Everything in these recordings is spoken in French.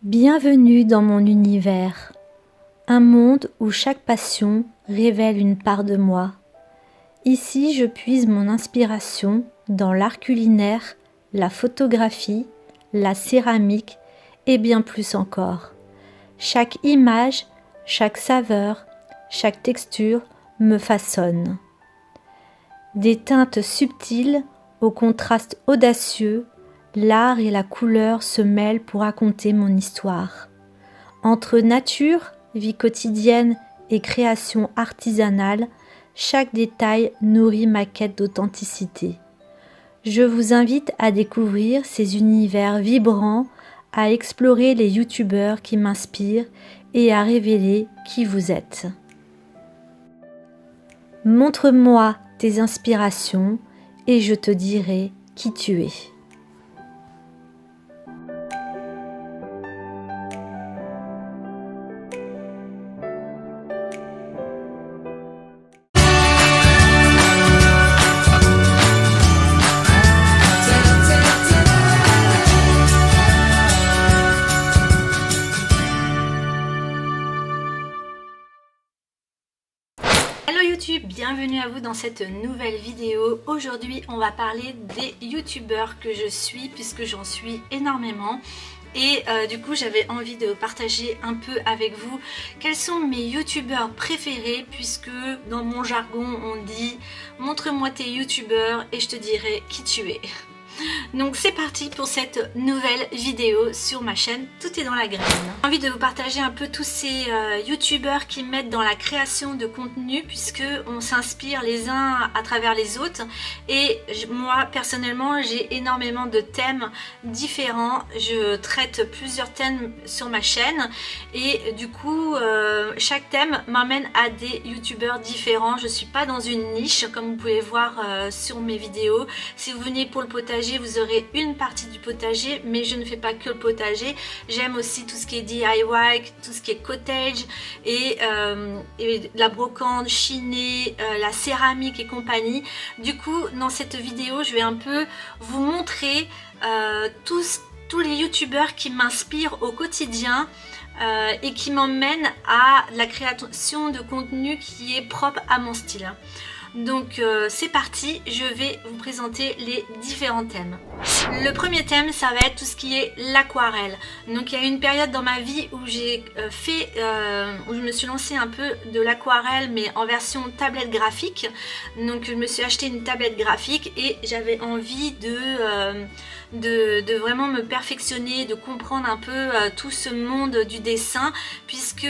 Bienvenue dans mon univers, un monde où chaque passion révèle une part de moi. Ici, je puise mon inspiration dans l'art culinaire, la photographie, la céramique et bien plus encore. Chaque image, chaque saveur, chaque texture me façonne. Des teintes subtiles aux contrastes audacieux, l'art et la couleur se mêlent pour raconter mon histoire. Entre nature, vie quotidienne et création artisanale, chaque détail nourrit ma quête d'authenticité. Je vous invite à découvrir ces univers vibrants, à explorer les youtubeurs qui m'inspirent et à révéler qui vous êtes. Montre-moi tes inspirations et je te dirai qui tu es. Hello YouTube, bienvenue à vous dans cette nouvelle vidéo. Aujourd'hui on va parler des youtubeurs que je suis puisque j'en suis énormément. Et du coup j'avais envie de partager un peu avec vous quels sont mes youtubeurs préférés, puisque dans mon jargon on dit montre-moi tes youtubeurs et je te dirai qui tu es. Donc c'est parti pour cette nouvelle vidéo sur ma chaîne Tout est dans la graine. J'ai envie de vous partager un peu tous ces youtubeurs qui m'aident dans la création de contenu, puisque on s'inspire les uns à travers les autres. Et moi personnellement j'ai énormément de thèmes différents. Je traite plusieurs thèmes sur ma chaîne et du coup chaque thème m'amène à des youtubeurs différents. Je suis pas dans une niche comme vous pouvez voir sur mes vidéos. Si vous venez pour le potager, vous aurez une partie du potager, mais je ne fais pas que le potager. J'aime aussi tout ce qui est DIY, tout ce qui est cottage et la brocante, chinée, la céramique et compagnie. Du coup, dans cette vidéo, je vais un peu vous montrer tous les youtubeurs qui m'inspirent au quotidien et qui m'emmènent à la création de contenu qui est propre à mon style. Donc c'est parti, je vais vous présenter les différents thèmes. Le premier thème, ça va être tout ce qui est l'aquarelle. Donc il y a une période dans ma vie où j'ai où je me suis lancée un peu de l'aquarelle, mais en version tablette graphique. Donc je me suis acheté une tablette graphique et j'avais envie de vraiment me perfectionner, de comprendre un peu tout ce monde du dessin, puisque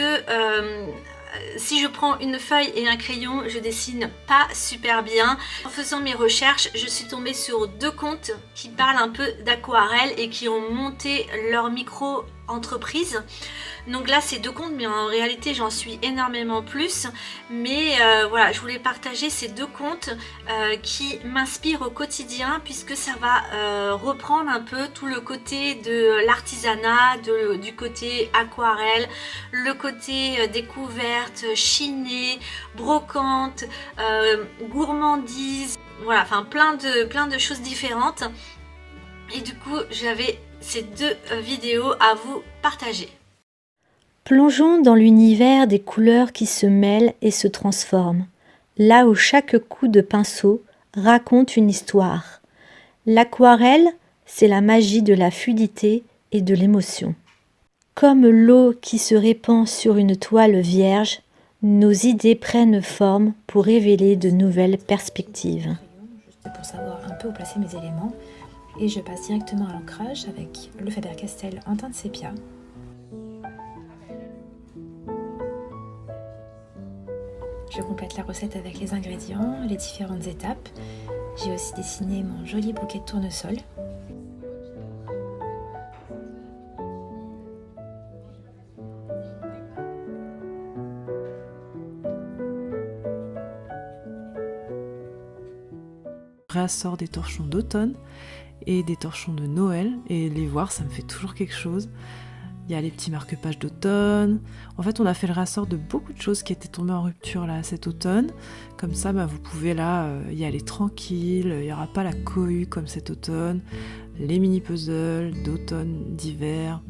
si je prends une feuille et un crayon, je dessine pas super bien. En faisant mes recherches, je suis tombée sur deux comptes qui parlent un peu d'aquarelle et qui ont monté leur micro-entreprise. Donc là c'est deux comptes, mais en réalité j'en suis énormément plus. Mais voilà, je voulais partager ces deux comptes qui m'inspirent au quotidien, puisque ça va reprendre un peu tout le côté de l'artisanat, du côté aquarelle, le côté découverte, chinée, brocante, gourmandise, voilà, enfin plein de choses différentes. Et du coup j'avais ces deux vidéos à vous partager. Plongeons dans l'univers des couleurs qui se mêlent et se transforment, là où chaque coup de pinceau raconte une histoire. L'aquarelle, c'est la magie de la fluidité et de l'émotion. Comme l'eau qui se répand sur une toile vierge, nos idées prennent forme pour révéler de nouvelles perspectives. Juste pour savoir un peu où placer mes éléments, et je passe directement à l'ancrage avec le Faber-Castell en teinte sépia. Je complète la recette avec les ingrédients, les différentes étapes. J'ai aussi dessiné mon joli bouquet de tournesol. Je rassort des torchons d'automne et des torchons de Noël, et les voir, ça me fait toujours quelque chose. Il y a les petits marque-pages d'automne. En fait, on a fait le rassort de beaucoup de choses qui étaient tombées en rupture là cet automne. Comme ça, vous pouvez là y aller tranquille. Il n'y aura pas la cohue comme cet automne. Les mini-puzzles d'automne, d'hiver.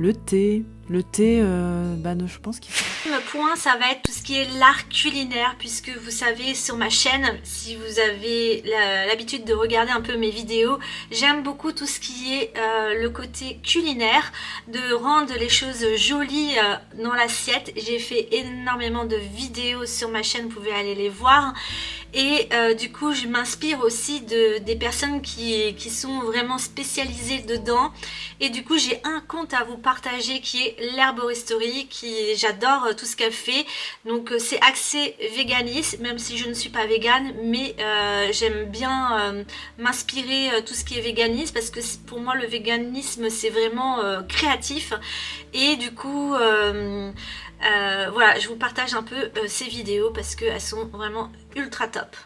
Le thé, je pense qu'il faut... Le point, ça va être tout ce qui est l'art culinaire, puisque vous savez, sur ma chaîne, si vous avez l'habitude de regarder un peu mes vidéos, j'aime beaucoup tout ce qui est le côté culinaire, de rendre les choses jolies dans l'assiette. J'ai fait énormément de vidéos sur ma chaîne, vous pouvez aller les voir. Et du coup, je m'inspire aussi des personnes qui sont vraiment spécialisées dedans. Et du coup, j'ai un compte à vous partager qui est l'Herboristerie, j'adore tout ce qu'elle fait. Donc, c'est axé véganisme, même si je ne suis pas végane, mais j'aime bien m'inspirer tout ce qui est véganisme, parce que pour moi, le véganisme, c'est vraiment créatif. Et du coup... voilà, je vous partage un peu ces vidéos parce qu'elles sont vraiment ultra top.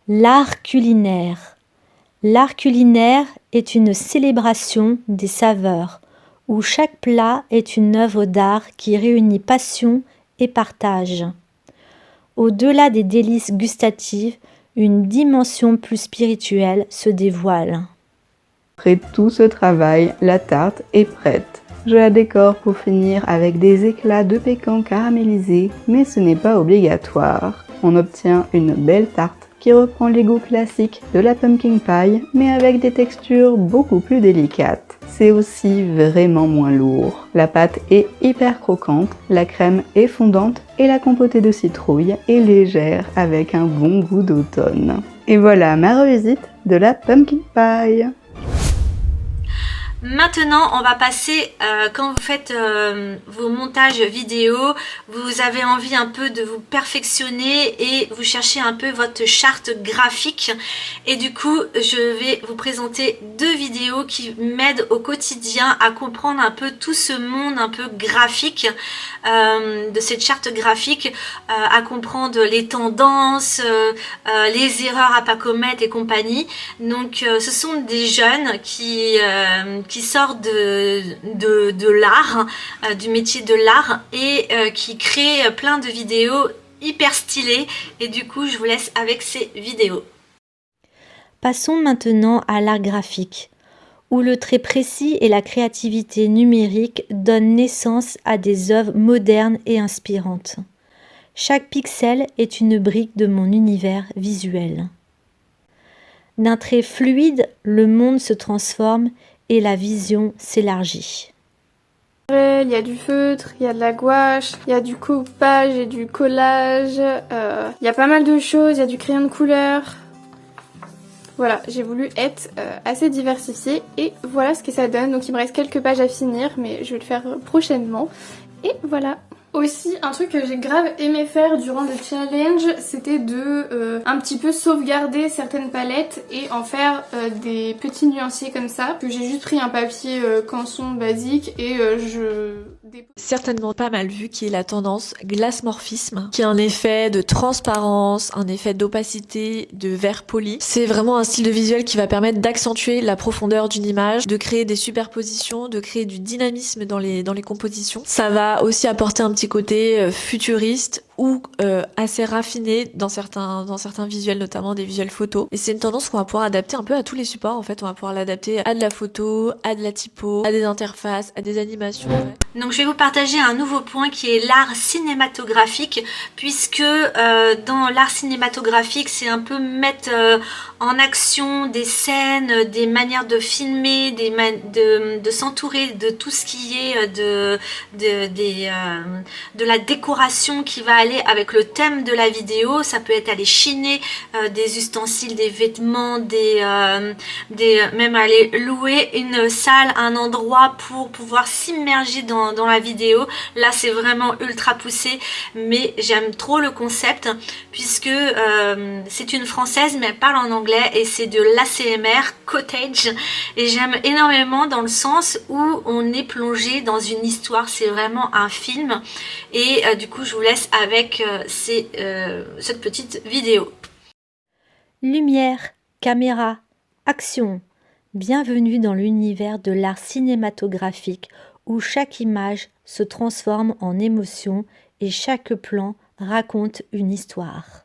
L'art culinaire. L'art culinaire est une célébration des saveurs, où chaque plat est une œuvre d'art qui réunit passion et partage. Au-delà des délices gustatives, une dimension plus spirituelle se dévoile. Après tout ce travail, la tarte est prête. Je la décore pour finir avec des éclats de pécan caramélisés, mais ce n'est pas obligatoire. On obtient une belle tarte qui reprend les goûts classiques de la pumpkin pie, mais avec des textures beaucoup plus délicates. C'est aussi vraiment moins lourd. La pâte est hyper croquante, la crème est fondante et la compotée de citrouille est légère avec un bon goût d'automne. Et voilà ma revisite de la pumpkin pie. Maintenant, on va passer, quand vous faites vos montages vidéo, vous avez envie un peu de vous perfectionner et vous cherchez un peu votre charte graphique. Et du coup, je vais vous présenter 2 vidéos qui m'aident au quotidien à comprendre un peu tout ce monde un peu graphique, de cette charte graphique, à comprendre les tendances, les erreurs à pas commettre et compagnie. Donc, ce sont des jeunes qui sortent de l'art, du métier de l'art, et qui créent plein de vidéos hyper stylées. Et du coup, je vous laisse avec ces vidéos. Passons maintenant à l'art graphique, où le trait précis et la créativité numérique donnent naissance à des œuvres modernes et inspirantes. Chaque pixel est une brique de mon univers visuel. D'un trait fluide, le monde se transforme et la vision s'élargit. Il y a du feutre, il y a de la gouache, il y a du coupage et du collage, il y a pas mal de choses, il y a du crayon de couleur. Voilà, j'ai voulu être assez diversifiée et voilà ce que ça donne. Donc il me reste quelques pages à finir, mais je vais le faire prochainement. Et voilà. Aussi, un truc que j'ai grave aimé faire durant le challenge, c'était de un petit peu sauvegarder certaines palettes et en faire des petits nuanciers comme ça. Que j'ai juste pris un papier canson basique et je dépose. Certainement pas mal vu, qui est la tendance glace-morphisme, qui a un effet de transparence, un effet d'opacité, de vert poli. C'est vraiment un style de visuel qui va permettre d'accentuer la profondeur d'une image, de créer des superpositions, de créer du dynamisme dans les compositions. Ça va aussi apporter un petit côté futuriste ou assez raffiné dans certains visuels, notamment des visuels photos. Et c'est une tendance qu'on va pouvoir adapter un peu à tous les supports. En fait, on va pouvoir l'adapter à de la photo, à de la typo, à des interfaces, à des animations. Donc je vais vous partager un nouveau point qui est l'art cinématographique, puisque dans l'art cinématographique, c'est un peu mettre en action des scènes, des manières de filmer, de s'entourer de tout ce qui est de la décoration qui va aller avec le thème de la vidéo. Ça peut être aller chiner des ustensiles, des vêtements, même aller louer une salle, un endroit pour pouvoir s'immerger dans la vidéo. Là c'est vraiment ultra poussé, mais j'aime trop le concept puisque c'est une française mais elle parle en anglais et c'est de l'ACMR cottage, et j'aime énormément dans le sens où on est plongé dans une histoire, c'est vraiment un film. Et du coup je vous laisse avec cette petite vidéo. Lumière, caméra, action. Bienvenue dans l'univers de l'art cinématographique où chaque image se transforme en émotion et chaque plan raconte une histoire.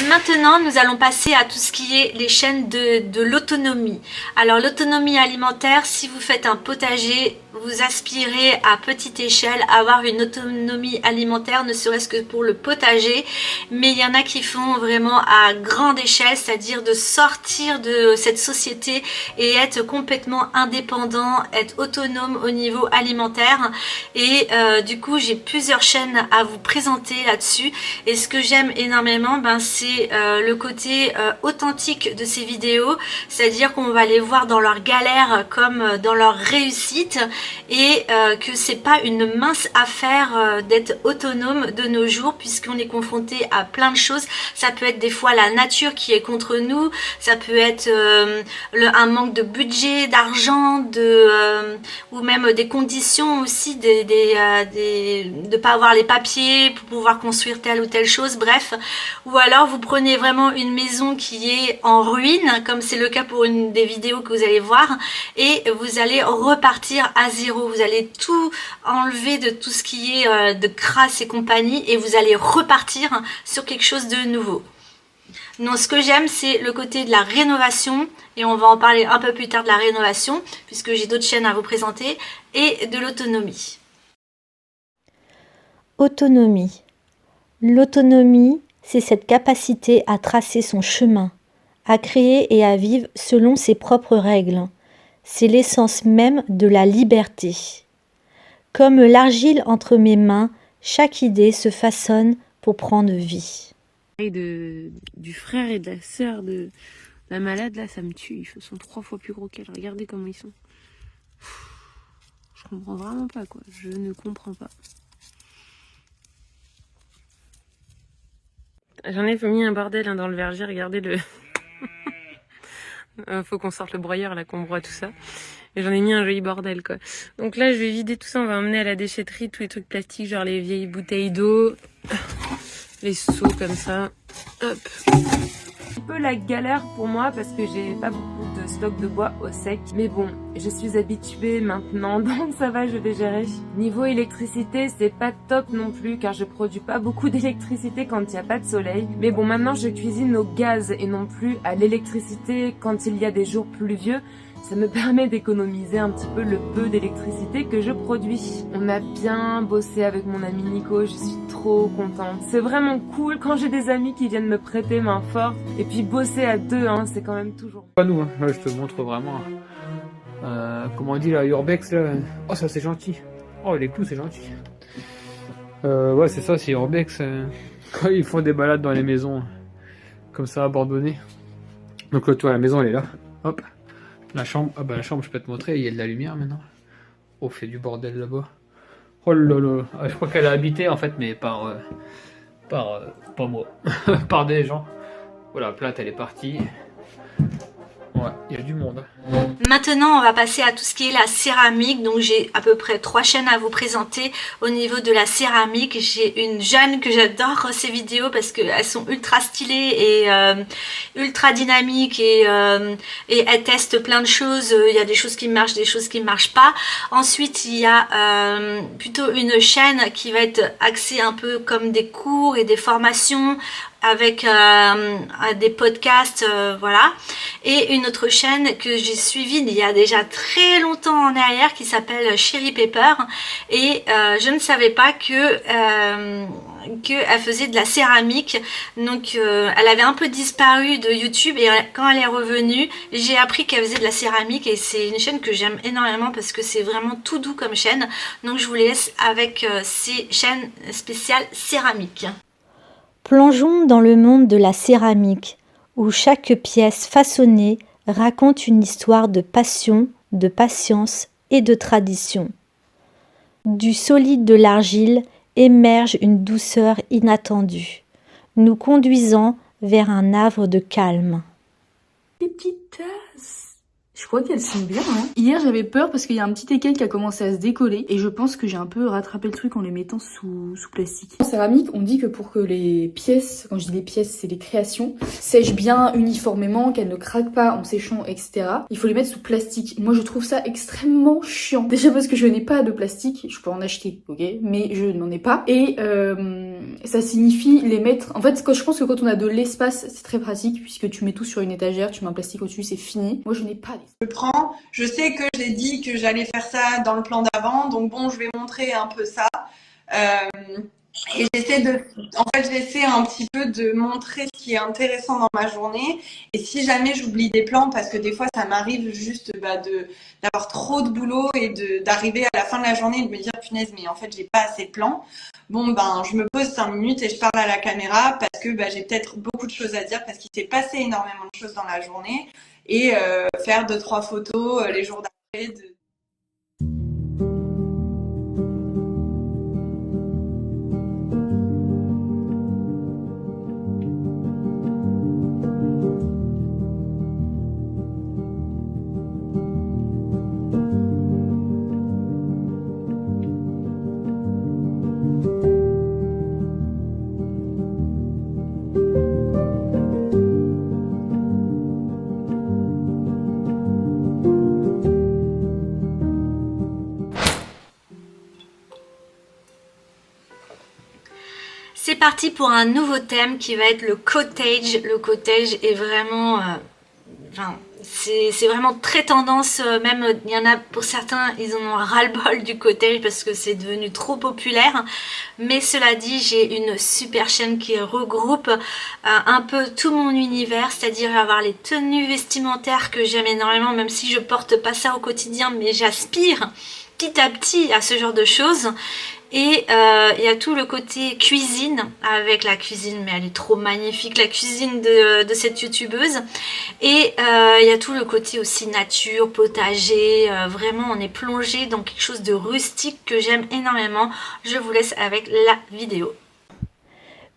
Maintenant, nous allons passer à tout ce qui est les chaînes de l'autonomie. Alors, l'autonomie alimentaire, si vous faites un potager, vous aspirez à petite échelle à avoir une autonomie alimentaire, ne serait-ce que pour le potager. Mais il y en a qui font vraiment à grande échelle, c'est-à-dire de sortir de cette société et être complètement indépendant, être autonome au niveau alimentaire. Et du coup, j'ai plusieurs chaînes à vous présenter là-dessus. Et ce que j'aime énormément, c'est le côté authentique de ces vidéos, c'est-à-dire qu'on va les voir dans leur galère comme dans leur réussite, et que c'est pas une mince affaire d'être autonome de nos jours, puisqu'on est confronté à plein de choses. Ça peut être des fois la nature qui est contre nous, ça peut être un manque de budget, d'argent, ou même des conditions aussi, de pas avoir les papiers pour pouvoir construire telle ou telle chose, bref. Ou alors vous prenez vraiment une maison qui est en ruine, comme c'est le cas pour une des vidéos que vous allez voir, et vous allez repartir à zéro. Vous allez tout enlever de tout ce qui est de crasse et compagnie, et vous allez repartir sur quelque chose de nouveau. Donc ce que j'aime, c'est le côté de la rénovation, et on va en parler un peu plus tard de la rénovation, puisque j'ai d'autres chaînes à vous présenter, et de l'autonomie. Autonomie. L'autonomie, c'est cette capacité à tracer son chemin, à créer et à vivre selon ses propres règles. C'est l'essence même de la liberté. Comme l'argile entre mes mains, chaque idée se façonne pour prendre vie. Du frère et de la sœur de la malade, là, ça me tue. Ils sont 3 fois plus gros qu'elle. Regardez comment ils sont. Je comprends vraiment pas, quoi. Je ne comprends pas. J'en ai mis un bordel dans le verger, regardez le... Faut qu'on sorte le broyeur là, qu'on broie tout ça. Et j'en ai mis un joli bordel, quoi. Donc là je vais vider tout ça, on va emmener à la déchetterie tous les trucs plastiques, genre les vieilles bouteilles d'eau, les seaux comme ça. Hop. Un peu la galère pour moi parce que j'ai pas beaucoup de stock de bois au sec, mais bon, je suis habituée maintenant, donc ça va, je vais gérer. Niveau électricité, c'est pas top non plus car je produis pas beaucoup d'électricité quand il n'y a pas de soleil, mais bon, maintenant je cuisine au gaz et non plus à l'électricité quand il y a des jours pluvieux. Ça me permet d'économiser un petit peu le peu d'électricité que je produis. On a bien bossé avec mon ami Nico, je suis trop contente. C'est vraiment cool quand j'ai des amis qui viennent me prêter main forte. Et puis bosser à deux, c'est quand même toujours... Pas nous, là, je te montre vraiment... comment on dit là, Urbex là. Oh ça c'est gentil. Oh les clous c'est gentil. Ouais c'est ça, c'est Urbex. Quand ils font des balades dans les maisons, comme ça abandonnées. Donc là tu vois, la maison elle est là. Hop. La chambre, ah bah la chambre je peux te montrer, il y a de la lumière maintenant. Oh, fait du bordel là-bas. Oh là là, je crois qu'elle a habité en fait, mais pas moi, par des gens. Voilà, la plate elle est partie. Ouais, il y a du monde. Maintenant, on va passer à tout ce qui est la céramique. Donc, j'ai à peu près 3 chaînes à vous présenter au niveau de la céramique. J'ai une jeune que j'adore ces vidéos parce qu'elles sont ultra stylées et ultra dynamiques et elle teste plein de choses. Il y a des choses qui marchent, des choses qui ne marchent pas. Ensuite, il y a plutôt une chaîne qui va être axée un peu comme des cours et des formations avec des podcasts, voilà. Et une autre chaîne que j'ai suivie il y a déjà très longtemps en arrière qui s'appelle Cherry Pepper, et je ne savais pas qu'elle faisait de la céramique. Donc elle avait un peu disparu de YouTube, et quand elle est revenue, j'ai appris qu'elle faisait de la céramique, et c'est une chaîne que j'aime énormément parce que c'est vraiment tout doux comme chaîne. Donc je vous laisse avec ces chaînes spéciales céramique. Plongeons dans le monde de la céramique, où chaque pièce façonnée raconte une histoire de passion, de patience et de tradition. Du solide de l'argile émerge une douceur inattendue, nous conduisant vers un havre de calme. Des petites tasses. Je crois qu'elles sont bien, hein. Hier, j'avais peur parce qu'il y a un petit écaille qui a commencé à se décoller et je pense que j'ai un peu rattrapé le truc en les mettant sous plastique. En céramique, on dit que pour que les pièces, quand je dis les pièces, c'est les créations, sèchent bien uniformément, qu'elles ne craquent pas en séchant, etc. Il faut les mettre sous plastique. Moi, je trouve ça extrêmement chiant. Déjà parce que je n'ai pas de plastique, je peux en acheter, ok, mais je n'en ai pas. Et ça signifie les mettre... En fait, je pense que quand on a de l'espace, c'est très pratique puisque tu mets tout sur une étagère, tu mets un plastique au-dessus, c'est fini. Moi, je n'ai pas je sais que j'ai dit que j'allais faire ça dans le plan d'avant, donc bon, je vais montrer un peu ça. Et j'essaie un petit peu de montrer ce qui est intéressant dans ma journée. Et si jamais j'oublie des plans, parce que des fois ça m'arrive juste d'avoir trop de boulot et d'arriver à la fin de la journée et de me dire punaise, mais en fait j'ai pas assez de plans. Bon ben je me pose 5 minutes et je parle à la caméra parce que j'ai peut-être beaucoup de choses à dire parce qu'il s'est passé énormément de choses dans la journée. Et faire 2-3 photos les jours d'après. C'est parti pour un nouveau thème qui va être le cottage. Le cottage est vraiment... c'est vraiment très tendance, même il y en a pour certains, ils en ont ras-le-bol du cottage parce que c'est devenu trop populaire. Mais cela dit, j'ai une super chaîne qui regroupe un peu tout mon univers, c'est-à-dire avoir les tenues vestimentaires que j'aime énormément, même si je porte pas ça au quotidien, mais j'aspire petit à petit à ce genre de choses. Et il y a tout le côté cuisine, avec la cuisine, mais elle est trop magnifique, la cuisine de cette youtubeuse. Et il y a tout le côté aussi nature, potager, vraiment on est plongé dans quelque chose de rustique que j'aime énormément. Je vous laisse avec la vidéo.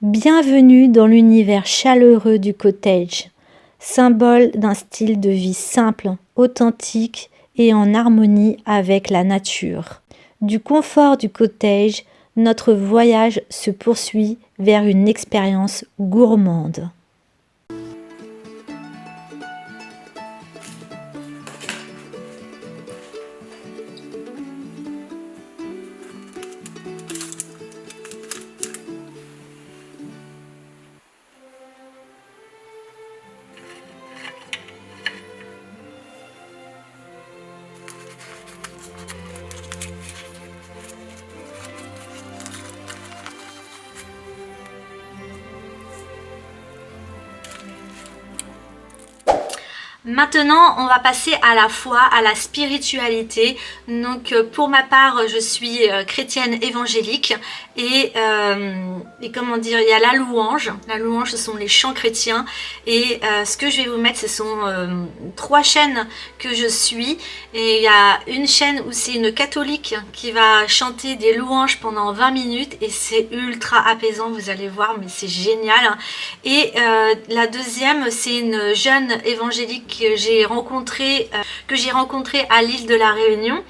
Bienvenue dans l'univers chaleureux du cottage, symbole d'un style de vie simple, authentique et en harmonie avec la nature. Du confort du cottage, notre voyage se poursuit vers une expérience gourmande. Maintenant, on va passer à la foi, à la spiritualité. Donc, pour ma part, je suis chrétienne évangélique et comment dire, il y a la louange. La louange, ce sont les chants chrétiens. Et ce que je vais vous mettre, ce sont 3 chaînes que je suis. Et il y a une chaîne où c'est une catholique qui va chanter des louanges pendant 20 minutes et c'est ultra apaisant, vous allez voir, mais c'est génial. Et la deuxième, c'est une jeune évangélique que j'ai rencontré à l'île de la Réunion,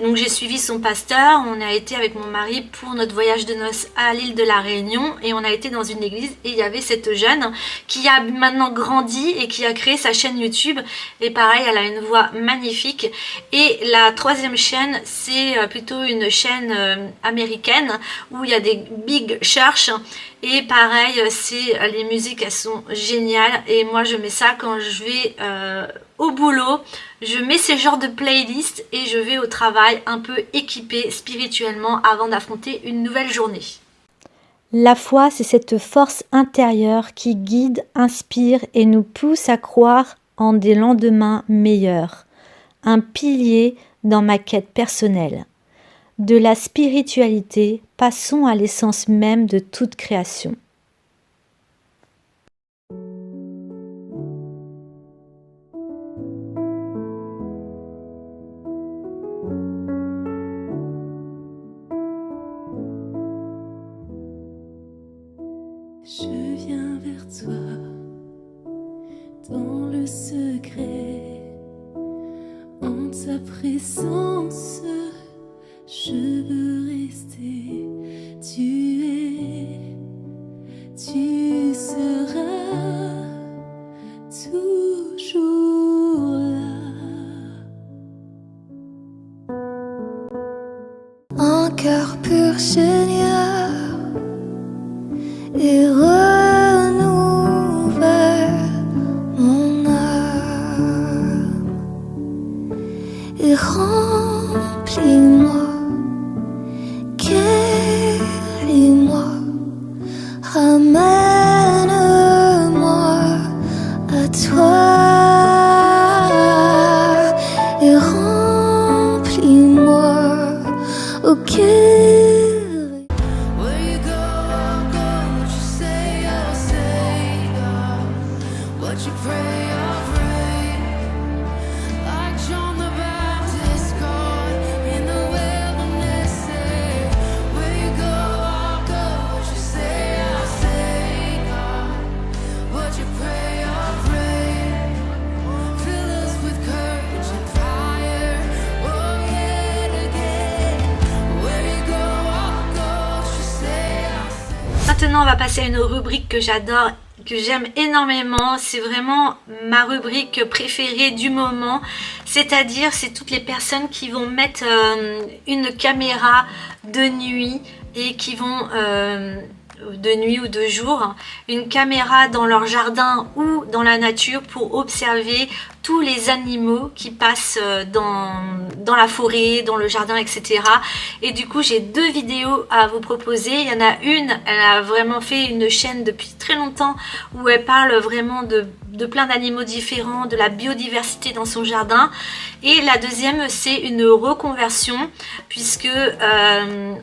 donc j'ai suivi son pasteur. On a été avec mon mari pour notre voyage de noces à l'île de la Réunion et on a été dans une église et il y avait cette jeune qui a maintenant grandi et qui a créé sa chaîne YouTube et pareil, elle a une voix magnifique. Et la 3e chaîne, c'est plutôt une chaîne américaine où il y a des big church. Et pareil, les musiques, elles sont géniales. Et moi, je mets ça quand je vais au boulot. Je mets ces genres de playlists et je vais au travail un peu équipée spirituellement avant d'affronter une nouvelle journée. La foi, c'est cette force intérieure qui guide, inspire et nous pousse à croire en des lendemains meilleurs. Un pilier dans ma quête personnelle. De la spiritualité, passons à l'essence même de toute création. Je viens vers toi dans le secret ta présence, je veux rester. Tu seras toujours là. Un cœur pur, Seigneur, et renouvelle mon âme, et remplis-moi, guéris-moi, ramène-moi à toi, et remplis-moi, ok. Maintenant, on va passer à une rubrique que j'adore, que j'aime énormément. C'est vraiment ma rubrique préférée du moment. C'est-à-dire, c'est toutes les personnes qui vont mettre une caméra de nuit et qui vont... de nuit ou de jour, une caméra dans leur jardin ou dans la nature pour observer tous les animaux qui passent dans la forêt, dans le jardin, etc. Et du coup, j'ai 2 vidéos à vous proposer. Il y en a une, elle a vraiment fait une chaîne depuis très longtemps où elle parle vraiment de plein d'animaux différents, de la biodiversité dans son jardin. Et la deuxième, c'est une reconversion puisque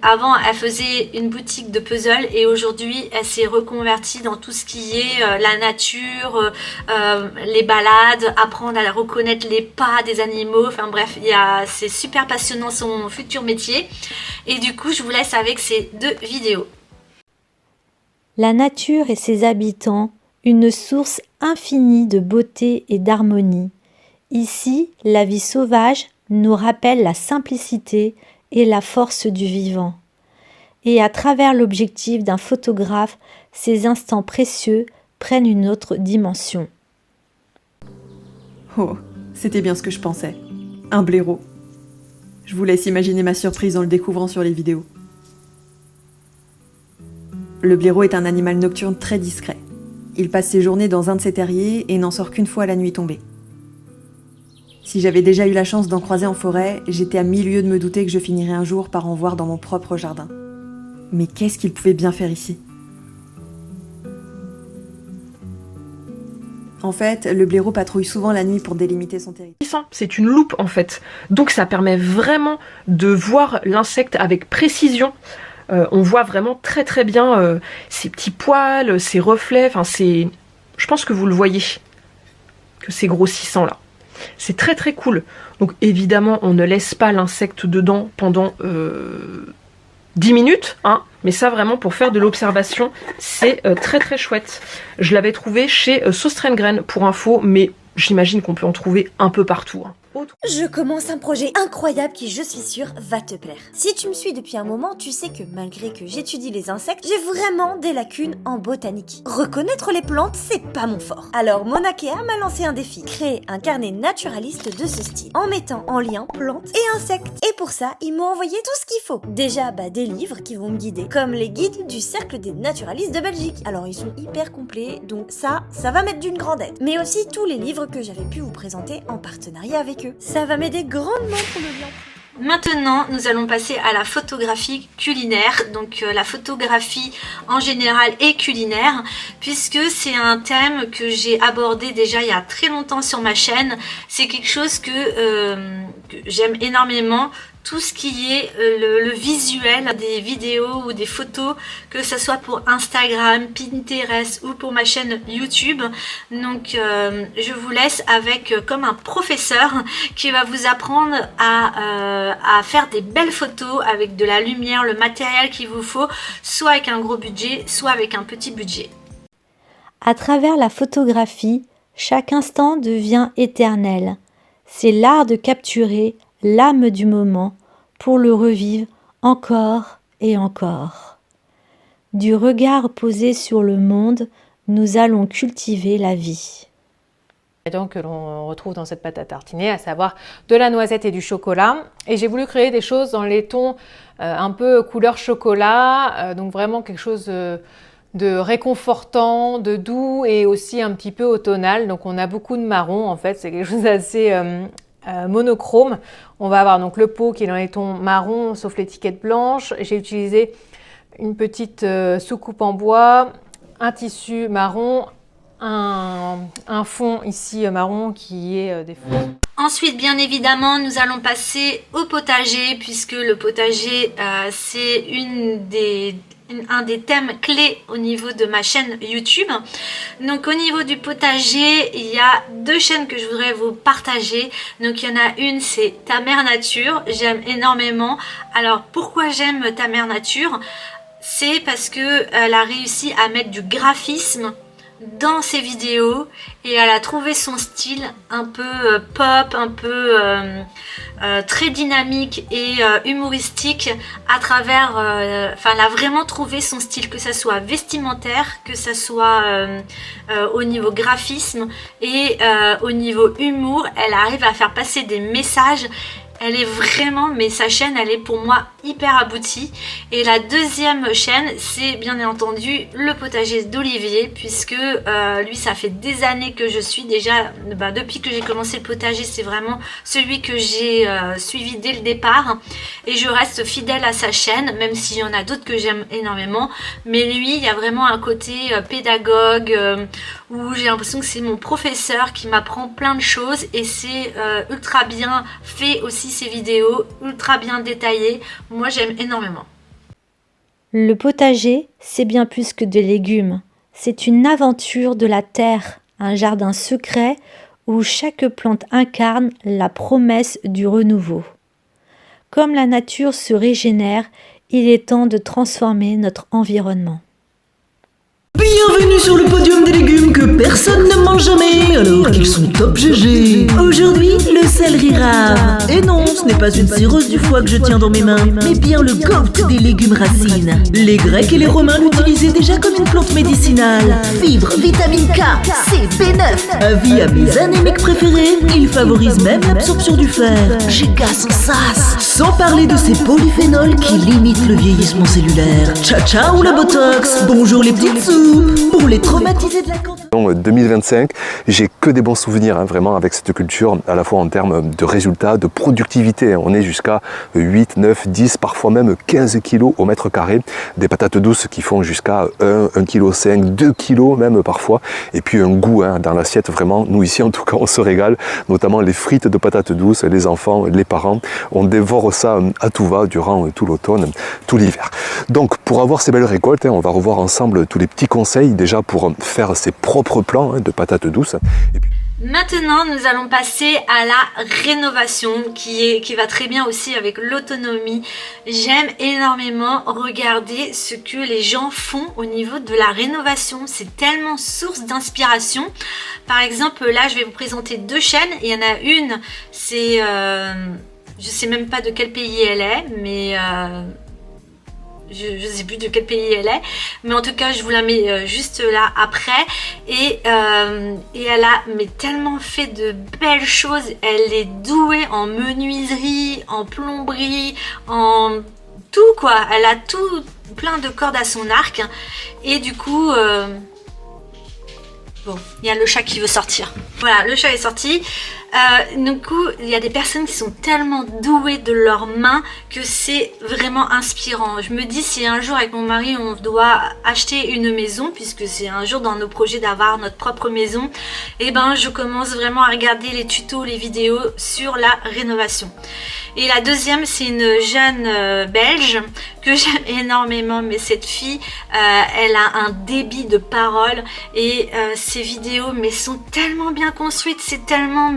avant, elle faisait une boutique de puzzle et aujourd'hui, elle s'est reconvertie dans tout ce qui est la nature, les balades, apprendre à reconnaître les pas des animaux. Enfin bref, c'est super passionnant son futur métier. Et du coup, je vous laisse avec ces 2 vidéos. La nature et ses habitants, une source infinie de beauté et d'harmonie. Ici, la vie sauvage nous rappelle la simplicité et la force du vivant. Et à travers l'objectif d'un photographe, ces instants précieux prennent une autre dimension. Oh, c'était bien ce que je pensais. Un blaireau. Je vous laisse imaginer ma surprise en le découvrant sur les vidéos. Le blaireau est un animal nocturne très discret. Il passe ses journées dans un de ses terriers et n'en sort qu'une fois à la nuit tombée. Si j'avais déjà eu la chance d'en croiser en forêt, j'étais à 1000 lieues de me douter que je finirais un jour par en voir dans mon propre jardin. Mais qu'est-ce qu'il pouvait bien faire ici ? En fait, le blaireau patrouille souvent la nuit pour délimiter son territoire. C'est une loupe en fait, donc ça permet vraiment de voir l'insecte avec précision. On voit vraiment très très bien ses petits poils, ses reflets, enfin c'est... Je pense que vous le voyez, que c'est grossissant là. C'est très très cool. Donc évidemment on ne laisse pas l'insecte dedans pendant 10 minutes, hein, mais ça vraiment pour faire de l'observation, c'est très très chouette. Je l'avais trouvé chez Saustrengren pour info, mais j'imagine qu'on peut en trouver un peu partout. Hein. Je commence un projet incroyable qui, je suis sûre, va te plaire. Si tu me suis depuis un moment, tu sais que malgré que j'étudie les insectes, j'ai vraiment des lacunes en botanique. Reconnaître les plantes, c'est pas mon fort. Alors Mona Kea m'a lancé un défi, créer un carnet naturaliste de ce style, en mettant en lien plantes et insectes. Et pour ça, ils m'ont envoyé tout ce qu'il faut. Déjà, des livres qui vont me guider, comme les guides du Cercle des naturalistes de Belgique. Alors ils sont hyper complets, donc ça va m'être d'une grande aide. Mais aussi tous les livres que j'avais pu vous présenter en partenariat avec eux. Ça va m'aider grandement pour le lien. Maintenant, nous allons passer à la photographie culinaire. Donc la photographie en général et culinaire, puisque c'est un thème que j'ai abordé déjà il y a très longtemps sur ma chaîne. C'est quelque chose que j'aime énormément. Tout ce qui est le visuel des vidéos ou des photos, que ce soit pour Instagram, Pinterest ou pour ma chaîne YouTube. Donc je vous laisse avec comme un professeur qui va vous apprendre à faire des belles photos avec de la lumière, le matériel qu'il vous faut, soit avec un gros budget, soit avec un petit budget. À travers la photographie, chaque instant devient éternel. c'est l'art de capturer l'âme du moment pour le revivre encore et encore. Du regard posé sur le monde, nous allons cultiver la vie. Et donc que l'on retrouve dans cette pâte à tartiner, à savoir de la noisette et du chocolat. Et j'ai voulu créer des choses dans les tons un peu couleur chocolat, donc vraiment quelque chose de réconfortant, de doux et aussi un petit peu automnal. Donc on a beaucoup de marron en fait, c'est quelque chose d'assez monochrome. On va avoir donc le pot qui est dans les tons marron sauf l'étiquette blanche. J'ai utilisé une petite soucoupe en bois, un tissu marron, un fond ici marron qui est des fleurs. Ensuite, bien évidemment, nous allons passer au potager puisque le potager, c'est un des thèmes clés au niveau de ma chaîne YouTube. Donc au niveau du potager, il y a 2 chaînes que je voudrais vous partager. Donc il y en a une, c'est Ta Mère Nature. J'aime énormément. Alors pourquoi j'aime Ta Mère Nature? C'est parce que elle a réussi à mettre du graphisme dans ses vidéos et elle a trouvé son style un peu pop, un peu très dynamique et humoristique à travers, enfin elle a vraiment trouvé son style, que ça soit vestimentaire, que ça soit au niveau graphisme et au niveau humour, elle arrive à faire passer des messages. Elle est vraiment, mais sa chaîne, elle est pour moi hyper aboutie. Et la deuxième chaîne, c'est bien entendu le potager d'Olivier, puisque lui, ça fait des années que je suis déjà, depuis que j'ai commencé le potager, c'est vraiment celui que j'ai suivi dès le départ. Et je reste fidèle à sa chaîne, même s'il y en a d'autres que j'aime énormément. Mais lui, il y a vraiment un côté pédagogue, où j'ai l'impression que c'est mon professeur qui m'apprend plein de choses. Et c'est ultra bien fait aussi, ces vidéos, ultra bien détaillées. Moi j'aime énormément. Le potager, c'est bien plus que des légumes. C'est une aventure de la terre, un jardin secret où chaque plante incarne la promesse du renouveau. Comme la nature se régénère, il est temps de transformer notre environnement. Bienvenue sur le podium des légumes que personne ne mange jamais alors qu'ils sont top GG. Aujourd'hui, le céleri rare. Et non, ce n'est pas une cirrhose du foie que je tiens dans mes mains, mais bien le goût des légumes racines. Les Grecs et les Romains l'utilisaient déjà comme une plante médicinale. Fibres, vitamine K, C, B9. Avis à mes anémiques préférés, il favorise même l'absorption du fer. Giga sans sas. Sans parler de ces polyphénols qui limitent le vieillissement cellulaire. Tcha-tcha ou la botox. Bonjour les petites sous. Pour les traumatisés de la campagne. En 2025, j'ai que des bons souvenirs vraiment avec cette culture, à la fois en termes de résultats, de productivité. On est jusqu'à 8, 9, 10, parfois même 15 kg au mètre carré. Des patates douces qui font jusqu'à 1,5 kg, 2 kg même parfois. Et puis un goût dans l'assiette, vraiment. Nous ici en tout cas, on se régale, notamment les frites de patates douces, les enfants, les parents. On dévore ça à tout va durant tout l'automne, tout l'hiver. Donc pour avoir ces belles récoltes, on va revoir ensemble tous les petits conseils déjà pour faire ses propres plants de patates douces. Et puis... Maintenant, nous allons passer à la rénovation qui va très bien aussi avec l'autonomie. J'aime énormément regarder ce que les gens font au niveau de la rénovation. C'est tellement source d'inspiration. Par exemple, là, je vais vous présenter 2 chaînes. Il y en a une, c'est... je sais même pas de quel pays elle est, mais... je ne sais plus de quel pays elle est, mais en tout cas je vous la mets juste là après. Et elle a tellement fait de belles choses. Elle est douée en menuiserie, en plomberie, en tout quoi. Elle a tout, plein de cordes à son arc. Et du coup bon, il y a le chat qui veut sortir. Voilà, le chat est sorti. Du coup, il y a des personnes qui sont tellement douées de leurs mains que c'est vraiment inspirant. Je me dis, si un jour avec mon mari on doit acheter une maison, puisque c'est un jour dans nos projets d'avoir notre propre maison, et ben je commence vraiment à regarder les tutos, les vidéos sur la rénovation. Et la deuxième, c'est une jeune belge que j'aime énormément, mais cette fille, elle a un débit de parole et ses vidéos sont tellement bien construites, c'est tellement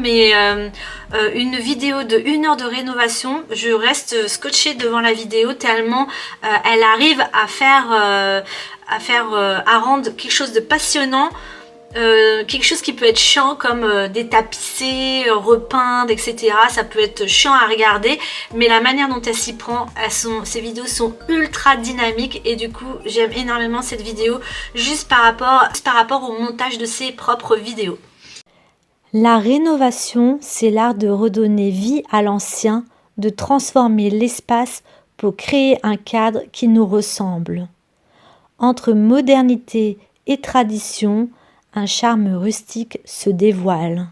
une vidéo de 1 heure de rénovation, je reste scotchée devant la vidéo tellement elle arrive à rendre quelque chose de passionnant quelque chose qui peut être chiant comme détapisser, repeindre, etc. Ça peut être chiant à regarder, mais la manière dont elle s'y prend, ces vidéos sont ultra dynamiques et du coup j'aime énormément cette vidéo juste par rapport au montage de ses propres vidéos. La rénovation, c'est l'art de redonner vie à l'ancien, de transformer l'espace pour créer un cadre qui nous ressemble. Entre modernité et tradition, un charme rustique se dévoile.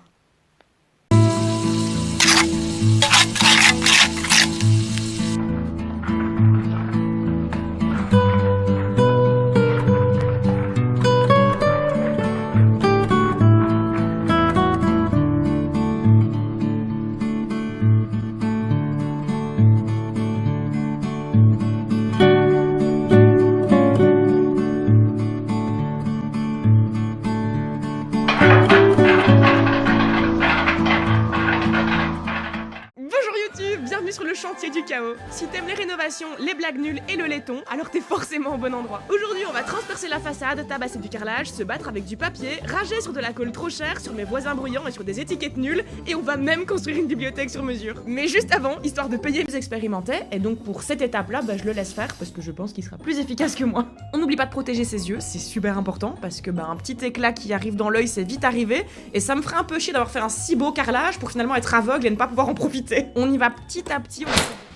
Sur le chantier du chaos. Si t'aimes les rénovations, les blagues nulles et le laiton, alors t'es forcément au bon endroit. Aujourd'hui, on va transpercer la façade, tabasser du carrelage, se battre avec du papier, rager sur de la colle trop chère, sur mes voisins bruyants et sur des étiquettes nulles, et on va même construire une bibliothèque sur mesure. Mais juste avant, histoire de payer mes expérimentés, et donc pour cette étape-là, je le laisse faire parce que je pense qu'il sera plus efficace que moi. On n'oublie pas de protéger ses yeux, c'est super important parce que un petit éclat qui arrive dans l'œil, c'est vite arrivé, et ça me ferait un peu chier d'avoir fait un si beau carrelage pour finalement être aveugle et ne pas pouvoir en profiter. On y va petit à petit.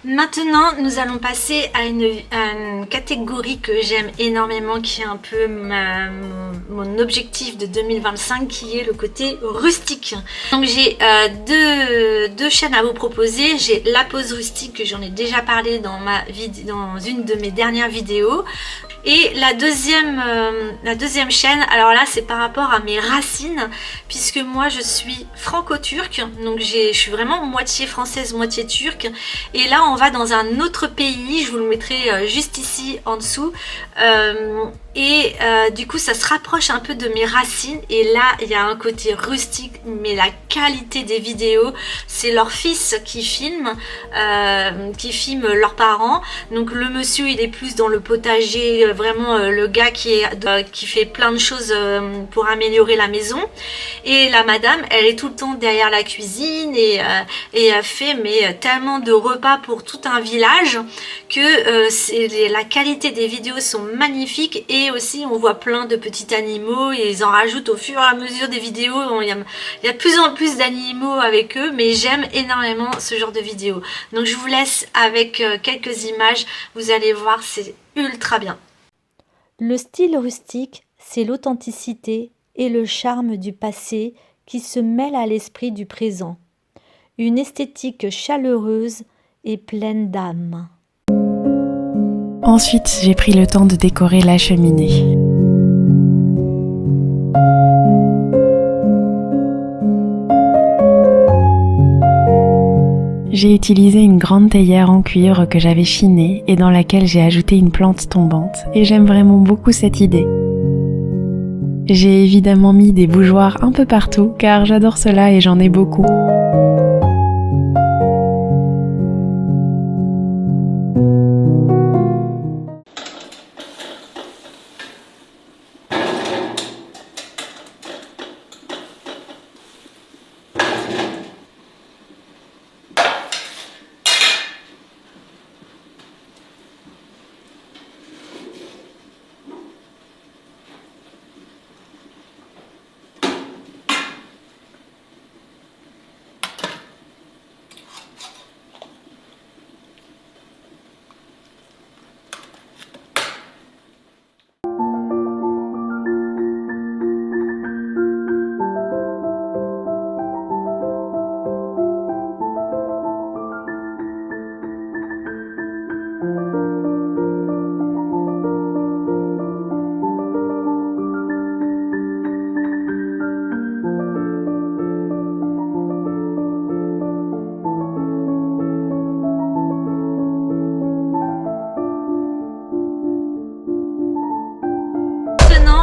Maintenant, nous allons passer à une catégorie que j'aime énormément, qui est un peu mon objectif de 2025, qui est le côté rustique. Donc j'ai deux chaînes à vous proposer. J'ai la pose rustique, que j'en ai déjà parlé dans une de mes dernières vidéos. Et la deuxième chaîne, alors là c'est par rapport à mes racines, puisque moi je suis franco-turque, donc je suis vraiment moitié française, moitié turque. Et là on va dans un autre pays, je vous le mettrai juste ici en dessous. Du coup ça se rapproche un peu de mes racines, et là il y a un côté rustique, mais la qualité des vidéos, c'est leur fils qui filme leurs parents. Donc le monsieur il est plus dans le potager, vraiment le gars qui fait plein de choses pour améliorer la maison, et la madame elle est tout le temps derrière la cuisine et elle fait tellement de repas pour tout un village que la qualité des vidéos sont magnifiques. Et aussi on voit plein de petits animaux et ils en rajoutent au fur et à mesure des vidéos. Il y a de plus en plus d'animaux avec eux, mais j'aime énormément ce genre de vidéos. Donc je vous laisse avec quelques images, vous allez voir, c'est ultra bien. Le style rustique, c'est l'authenticité et le charme du passé qui se mêlent à l'esprit du présent. Une esthétique chaleureuse et pleine d'âme. Ensuite, j'ai pris le temps de décorer la cheminée. J'ai utilisé une grande théière en cuivre que j'avais chinée et dans laquelle j'ai ajouté une plante tombante, et j'aime vraiment beaucoup cette idée. J'ai évidemment mis des bougeoirs un peu partout car j'adore cela et j'en ai beaucoup.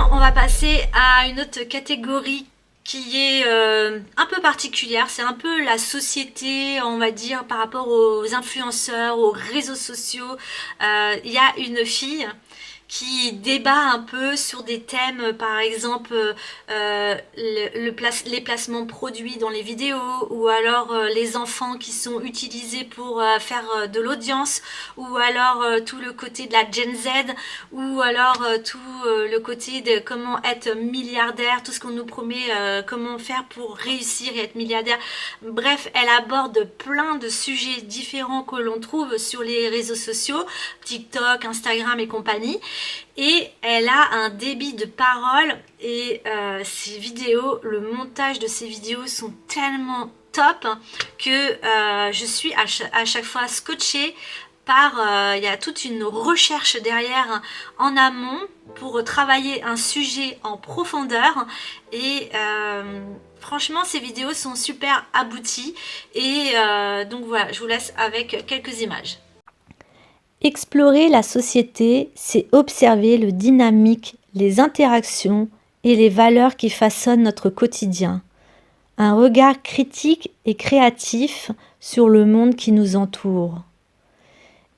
On va passer à une autre catégorie qui est un peu particulière. C'est un peu la société, on va dire, par rapport aux influenceurs, aux réseaux sociaux. Il y a une fille qui débat un peu sur des thèmes, par exemple les placements produits dans les vidéos, ou alors les enfants qui sont utilisés pour faire de l'audience, ou alors tout le côté de la Gen Z, ou alors tout le côté de comment être milliardaire, tout ce qu'on nous promet, comment faire pour réussir et être milliardaire. Bref, elle aborde plein de sujets différents que l'on trouve sur les réseaux sociaux, TikTok, Instagram et compagnie. Et elle a un débit de parole et ses vidéos, le montage de ses vidéos sont tellement top que je suis à chaque fois scotchée par, il y a toute une recherche derrière en amont pour travailler un sujet en profondeur et franchement ces vidéos sont super abouties et donc voilà, je vous laisse avec quelques images. Explorer la société, c'est observer le dynamique, les interactions et les valeurs qui façonnent notre quotidien. Un regard critique et créatif sur le monde qui nous entoure.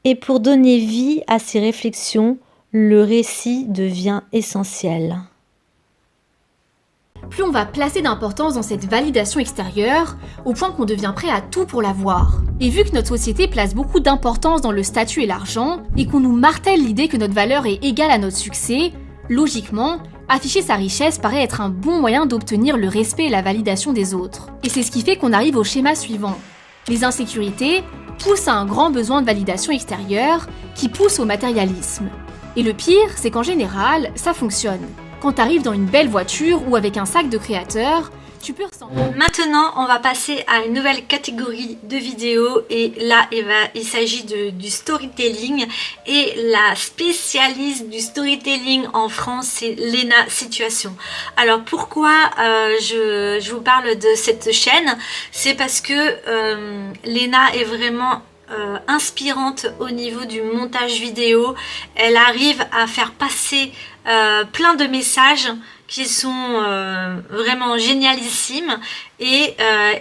Et pour donner vie à ces réflexions, le récit devient essentiel. Plus on va placer d'importance dans cette validation extérieure, au point qu'on devient prêt à tout pour l'avoir. Et vu que notre société place beaucoup d'importance dans le statut et l'argent, et qu'on nous martèle l'idée que notre valeur est égale à notre succès, logiquement, afficher sa richesse paraît être un bon moyen d'obtenir le respect et la validation des autres. Et c'est ce qui fait qu'on arrive au schéma suivant. Les insécurités poussent à un grand besoin de validation extérieure qui pousse au matérialisme. Et le pire, c'est qu'en général, ça fonctionne. Quand t'arrives dans une belle voiture ou avec un sac de créateur, tu peux ressentir. Maintenant, on va passer à une nouvelle catégorie de vidéos et là, il s'agit du storytelling et la spécialiste du storytelling en France, c'est Léna Situation. Alors pourquoi je vous parle de cette chaîne? C'est parce que Léna est vraiment inspirante au niveau du montage vidéo. Elle arrive à faire passer plein de messages qui sont vraiment génialissimes et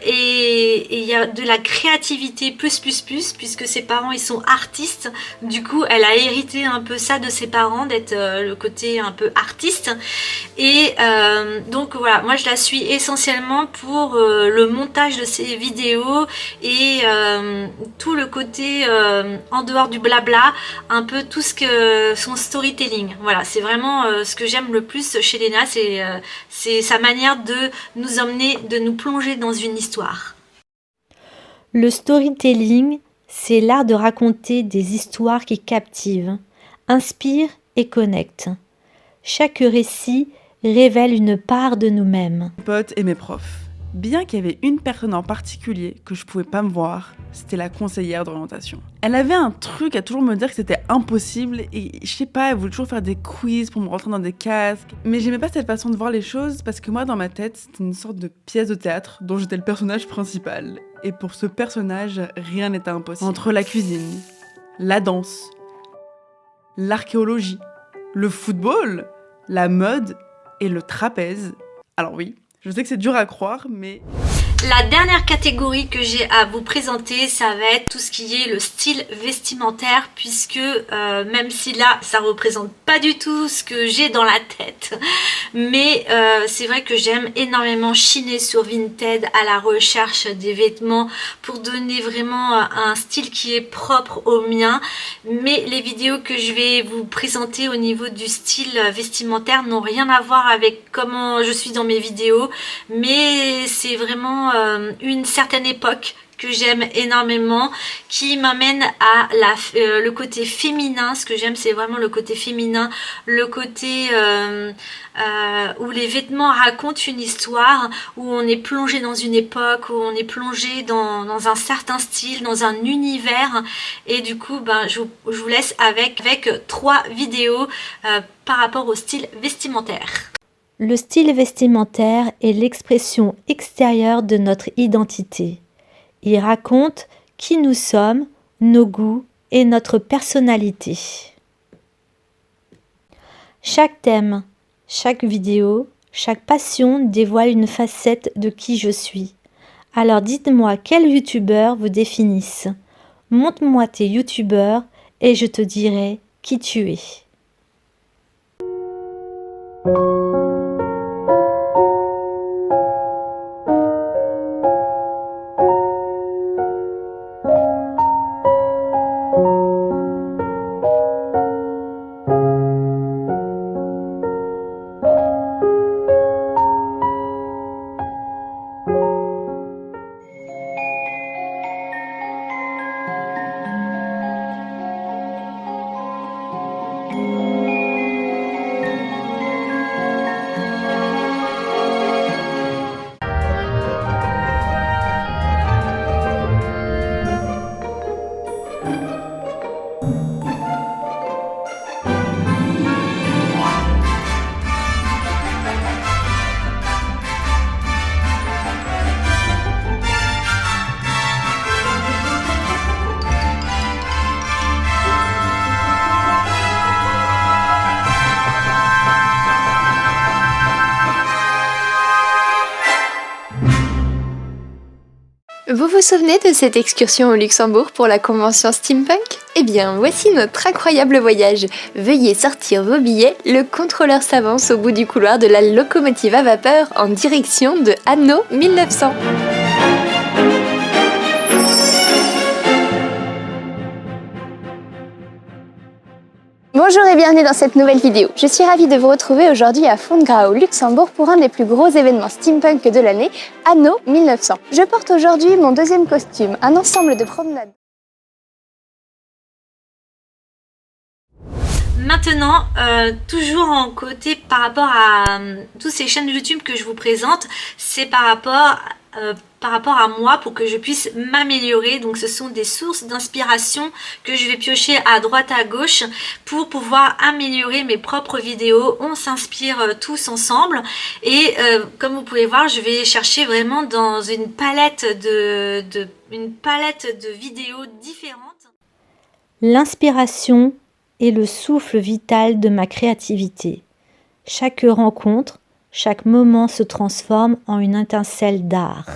il y a de la créativité puisque ses parents ils sont artistes. Du coup elle a hérité un peu ça de ses parents, d'être le côté un peu artiste et donc voilà, moi je la suis essentiellement pour le montage de ses vidéos et tout le côté en dehors du blabla, un peu tout ce que son storytelling. Voilà, c'est vraiment ce que j'aime le plus chez Léna, c'est sa manière de nous emmener, de nous plonger dans une histoire. Le storytelling, c'est l'art de raconter des histoires qui captivent, inspirent et connectent. Chaque récit révèle une part de nous-mêmes. Mes potes et mes profs. Bien qu'il y avait une personne en particulier que je pouvais pas me voir, c'était la conseillère d'orientation. Elle avait un truc à toujours me dire que c'était impossible et je sais pas, elle voulait toujours faire des quiz pour me rentrer dans des casques. Mais j'aimais pas cette façon de voir les choses parce que moi dans ma tête c'était une sorte de pièce de théâtre dont j'étais le personnage principal. Et pour ce personnage, rien n'était impossible. Entre la cuisine, la danse, l'archéologie, le football, la mode et le trapèze. Alors oui, je sais que c'est dur à croire, mais... La dernière catégorie que j'ai à vous présenter, ça va être tout ce qui est le style vestimentaire, puisque même si là, ça représente pas du tout ce que j'ai dans la tête, mais c'est vrai que j'aime énormément chiner sur Vinted à la recherche des vêtements pour donner vraiment un style qui est propre au mien. Mais les vidéos que je vais vous présenter au niveau du style vestimentaire n'ont rien à voir avec comment je suis dans mes vidéos, mais c'est vraiment une certaine époque que j'aime énormément, qui m'amène à le côté féminin. Ce que j'aime, c'est vraiment le côté féminin, le côté où les vêtements racontent une histoire, où on est plongé dans une époque, où on est plongé dans un certain style, dans un univers. Et du coup, je vous laisse avec 3 vidéos par rapport au style vestimentaire. Le style vestimentaire est l'expression extérieure de notre identité. Il raconte qui nous sommes, nos goûts et notre personnalité. Chaque thème, chaque vidéo, chaque passion dévoile une facette de qui je suis. Alors dites-moi quels youtubeurs vous définissent. Montre-moi tes youtubeurs et je te dirai qui tu es. Vous vous souvenez de cette excursion au Luxembourg pour la convention Steampunk? Eh bien, voici notre incroyable voyage. Veuillez sortir vos billets, le contrôleur s'avance au bout du couloir de la locomotive à vapeur en direction de Anno 1900. Bonjour et bienvenue dans cette nouvelle vidéo. Je suis ravie de vous retrouver aujourd'hui à Fondgras au Luxembourg pour un des plus gros événements steampunk de l'année, Anno 1900. Je porte aujourd'hui mon deuxième costume, un ensemble de promenades. Maintenant, toujours en côté par rapport à toutes ces chaînes YouTube que je vous présente, c'est par rapport à moi pour que je puisse m'améliorer. Donc ce sont des sources d'inspiration que je vais piocher à droite à gauche pour pouvoir améliorer mes propres vidéos. On s'inspire tous ensemble et comme vous pouvez voir, je vais chercher vraiment dans une palette de vidéos différentes. L'inspiration est le souffle vital de ma créativité. Chaque rencontre, chaque moment se transforme en une étincelle d'art.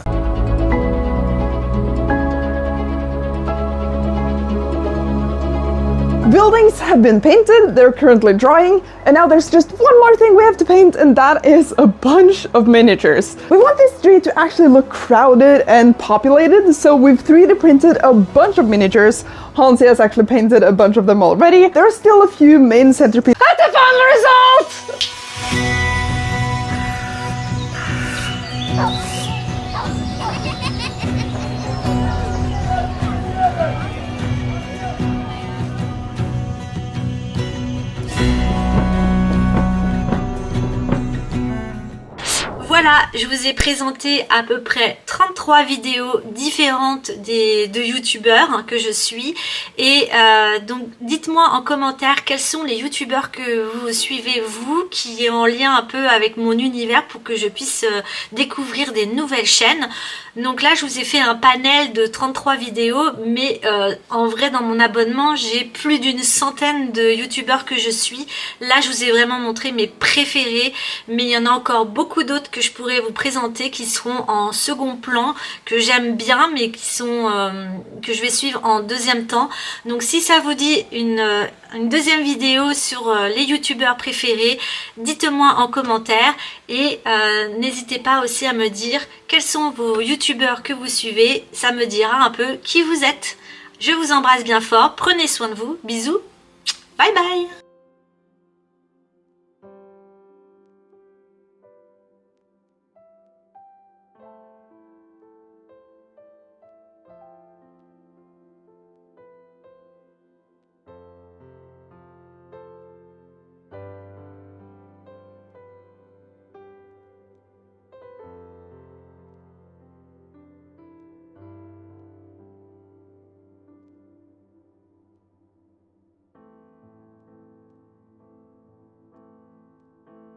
Buildings have been painted, they're currently drying, and now there's just one more thing we have to paint, and that is a bunch of miniatures. We want this street to actually look crowded and populated, so we've 3D printed a bunch of miniatures. Hansi has actually painted a bunch of them already. There are still a few main centerpieces. That's a fun result! Voilà, je vous ai présenté à peu près 33 vidéos différentes de youtubeurs que je suis. Et donc dites-moi en commentaire quels sont les youtubeurs que vous suivez vous, qui est en lien un peu avec mon univers pour que je puisse découvrir des nouvelles chaînes. Donc là je vous ai fait un panel de 33 vidéos, mais en vrai dans mon abonnement j'ai plus d'une centaine de youtubeurs que je suis. Là je vous ai vraiment montré mes préférés, mais il y en a encore beaucoup d'autres que je pourrais vous présenter qui seront en second plan, que j'aime bien mais qui sont que je vais suivre en deuxième temps. Donc si ça vous dit une deuxième vidéo sur les youtubeurs préférés, dites-moi en commentaire et n'hésitez pas aussi à me dire quels sont vos youtubeurs que vous suivez, ça me dira un peu qui vous êtes. Je vous embrasse bien fort, prenez soin de vous, bisous, bye bye.